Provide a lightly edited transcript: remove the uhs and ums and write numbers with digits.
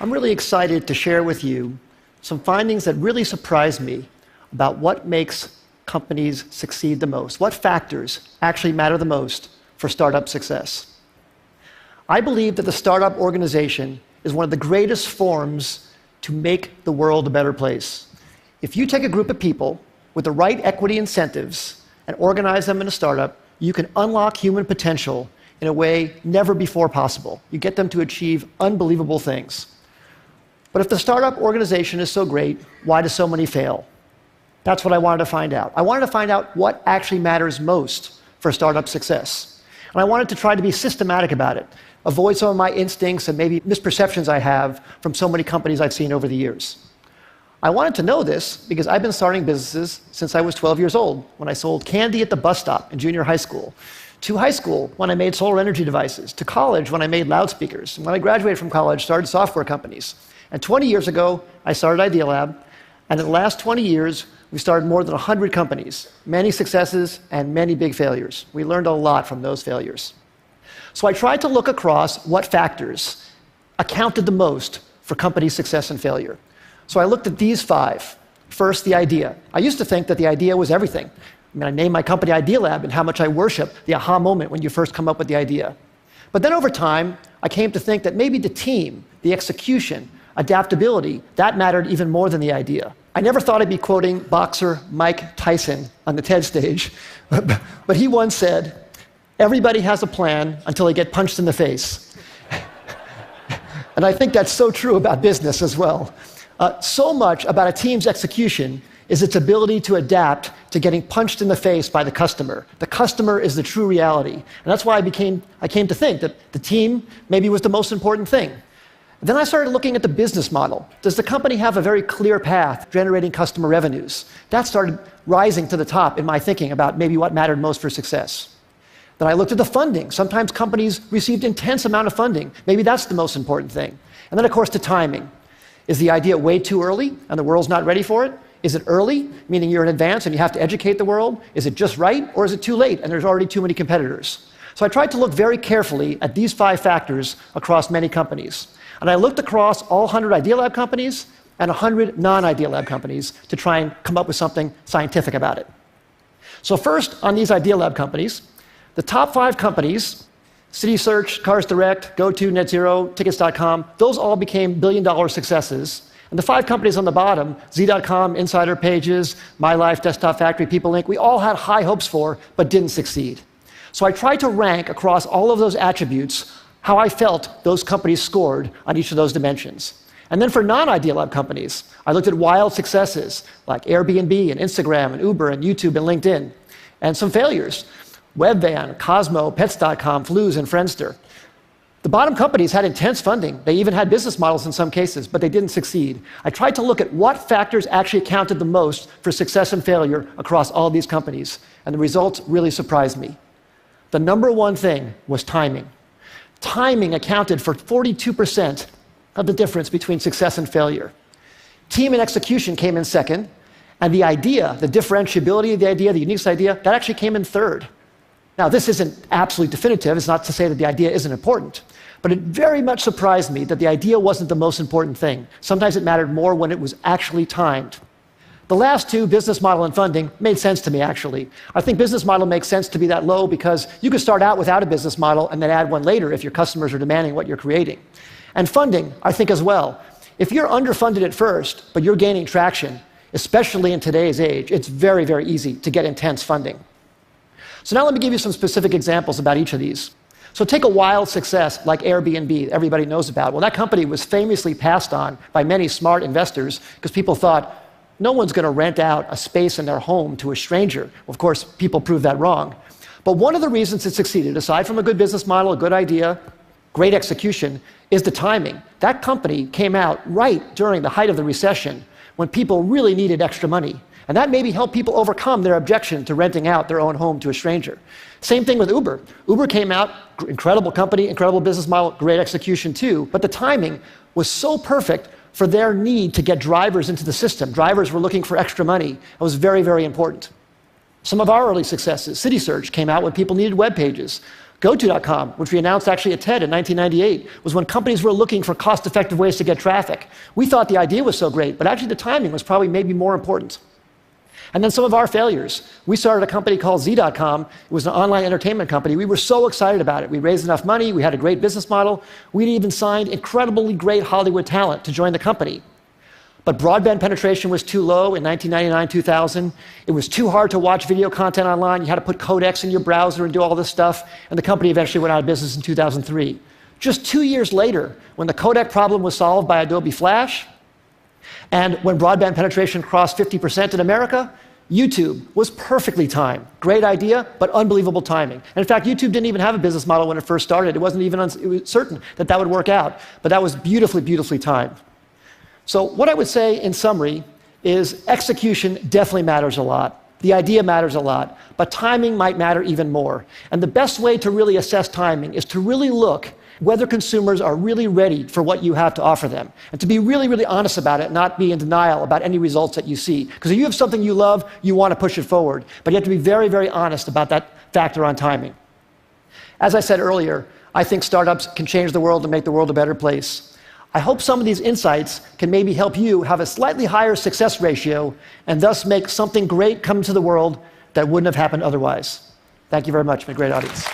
I'm really excited to share with you some findings that really surprised me about what makes companies succeed the most, what factors actually matter the most for startup success. I believe that the startup organization is one of the greatest forms to make the world a better place. If you take a group of people with the right equity incentives and organize them in a startup, you can unlock human potential in a way never before possible. You get them to achieve unbelievable things. But if the startup organization is so great, why do so many fail? That's what I wanted to find out. I wanted to find out what actually matters most for startup success. And I wanted to try to be systematic about it, avoid some of my instincts and maybe misperceptions I have from so many companies I've seen over the years. I wanted to know this because I've been starting businesses since I was 12 years old, when I sold candy at the bus stop in junior high school, to high school when I made solar energy devices, to college when I made loudspeakers, and when I graduated from college, started software companies. And 20 years ago, I started Idealab, and in the last 20 years, we started more than 100 companies, many successes and many big failures. We learned a lot from those failures. So I tried to look across what factors accounted the most for company success and failure. So I looked at these 5. First, the idea. I used to think that the idea was everything. I named my company Idealab, and how much I worship the aha moment when you first come up with the idea. But then over time, I came to think that maybe the team, the execution, adaptability, that mattered even more than the idea. I never thought I'd be quoting boxer Mike Tyson on the TED stage, but he once said, "Everybody has a plan until they get punched in the face." And I think that's so true about business as well. So much about a team's execution is its ability to adapt to getting punched in the face by the customer. The customer is the true reality. And that's why I came to think that the team maybe was the most important thing. Then I started looking at the business model. Does the company have a very clear path generating customer revenues? That started rising to the top in my thinking about maybe what mattered most for success. Then I looked at the funding. Sometimes companies received intense amount of funding. Maybe that's the most important thing. And then, of course, the timing. Is the idea way too early and the world's not ready for it? Is it early, meaning you're in advance and you have to educate the world? Is it just right, or is it too late and there's already too many competitors? So I tried to look very carefully at these 5 factors across many companies. And I looked across all 100 Idealab companies and 100 non-Idealab companies to try and come up with something scientific about it. So first, on these Idealab companies, the top 5 companies, CitySearch, Cars Direct, GoTo, NetZero, Tickets.com, those all became billion-dollar successes. And the 5 companies on the bottom, Z.com, Insider Pages, MyLife, Desktop Factory, People Inc., we all had high hopes for, but didn't succeed. So I tried to rank across all of those attributes how I felt those companies scored on each of those dimensions. And then for non-Idealab companies, I looked at wild successes like Airbnb and Instagram and Uber and YouTube and LinkedIn, and some failures. Webvan, Cosmo, Pets.com, Flues, and Friendster. The bottom companies had intense funding. They even had business models in some cases, but they didn't succeed. I tried to look at what factors actually accounted the most for success and failure across all these companies, and the results really surprised me. The number one thing was timing. Timing accounted for 42% of the difference between success and failure. Team and execution came in second, and the idea, the differentiability of the idea, the unique idea, that actually came in third. Now, this isn't absolutely definitive. It's not to say that the idea isn't important. But it very much surprised me that the idea wasn't the most important thing. Sometimes it mattered more when it was actually timed. The last 2, business model and funding, made sense to me, actually. I think business model makes sense to be that low because you could start out without a business model and then add one later if your customers are demanding what you're creating. And funding, I think, as well. If you're underfunded at first, but you're gaining traction, especially in today's age, it's very, very easy to get intense funding. So now let me give you some specific examples about each of these. So take a wild success like Airbnb, everybody knows about. Well, that company was famously passed on by many smart investors because people thought, no one's going to rent out a space in their home to a stranger. Well, of course, people proved that wrong. But one of the reasons it succeeded, aside from a good business model, a good idea, great execution, is the timing. That company came out right during the height of the recession when people really needed extra money. And that maybe helped people overcome their objection to renting out their own home to a stranger. Same thing with Uber. Uber came out, incredible company, incredible business model, great execution too, but the timing was so perfect for their need to get drivers into the system. Drivers were looking for extra money. It was very, very important. Some of our early successes, CitySearch came out when people needed web pages. GoTo.com, which we announced actually at TED in 1998, was when companies were looking for cost-effective ways to get traffic. We thought the idea was so great, but actually the timing was probably maybe more important. And then some of our failures. We started a company called Z.com. It was an online entertainment company. We were so excited about it. We raised enough money. We had a great business model. We'd even signed incredibly great Hollywood talent to join the company. But broadband penetration was too low in 1999, 2000. It was too hard to watch video content online. You had to put codecs in your browser and do all this stuff. And the company eventually went out of business in 2003. Just 2 years later, when the codec problem was solved by Adobe Flash, and when broadband penetration crossed 50% in America, YouTube was perfectly timed. Great idea, but unbelievable timing. And in fact, YouTube didn't even have a business model when it first started. It wasn't even it was certain that that would work out. But that was beautifully, beautifully timed. So what I would say in summary is execution definitely matters a lot. The idea matters a lot, but timing might matter even more. And the best way to really assess timing is to really look whether consumers are really ready for what you have to offer them, and to be really, really honest about it, not be in denial about any results that you see. Because if you have something you love, you want to push it forward, but you have to be very, very honest about that factor on timing. As I said earlier, I think startups can change the world and make the world a better place. I hope some of these insights can maybe help you have a slightly higher success ratio and thus make something great come to the world that wouldn't have happened otherwise. Thank you very much. It's been a great audience.